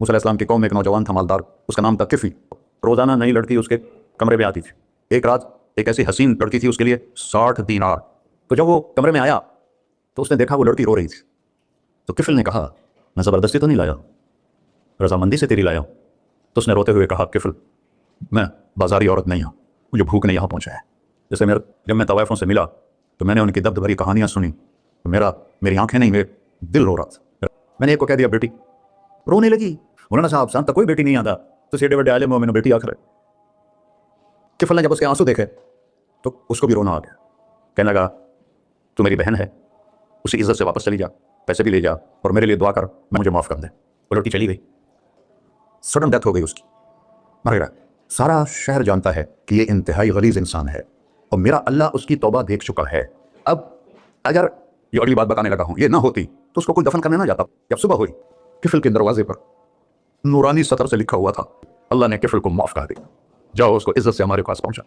موسیٰ علیہ السلام کی قوم میں ایک نوجوان تھا مالدار، اس کا نام تھا کفل۔ روزانہ نئی لڑکی اس کے کمرے میں آتی تھی۔ ایک رات ایک ایسی حسین لڑکی تھی، اس کے لیے 60 دینار۔ تو جب وہ کمرے میں آیا تو اس نے دیکھا وہ لڑکی رو رہی تھی۔ تو کفل نے کہا میں زبردستی تو نہیں لایا، رضامندی سے تیری لایا ہوں۔ تو اس نے روتے ہوئے کہا کفل میں بازاری عورت نہیں ہوں، مجھے بھوک نے یہاں پہنچا ہے۔ جیسے جب میں طوائفوں سے ملا تو میں نے ان کی دبد بھری کہانیاں سنی تو میری آنکھیں نہیں، میرے دل رو رہا تھا۔ میں نے ایک کو کہہ دیا بیٹی، رونے لگی۔ مولانا صاحب سان تک کوئی بیٹی نہیں آتا تو سیڈے بڑے عالم ہو، میں نے بیٹی آخر ہے۔ کفل نے جب اس کے آنسو دیکھے تو اس کو بھی رونا آ گیا۔ کہنے لگا تو میری بہن ہے، اسی عزت سے واپس چلی جا، پیسے بھی لے جا اور میرے لیے دعا کر، مجھے معاف کر دے۔ وہ لڑکی چلی گئی، سڈن ڈیتھ ہو گئی اس کی، مر گیا۔ سارا شہر جانتا ہے کہ یہ انتہائی غلیظ انسان ہے اور میرا اللہ اس کی توبہ دیکھ چکا ہے۔ اب اگر یہ اگلی بات بتانے لگا ہوں، یہ نہ ہوتی تو اس کو کوئی دفن کرنے نہ جاتا۔ جب صبح ہوئی کفل کے دروازے پر نورانی سطر سے لکھا ہوا تھا اللہ نے کفل کو معاف کر دیا، جاؤ اس کو عزت سے ہمارے پاس پہنچا۔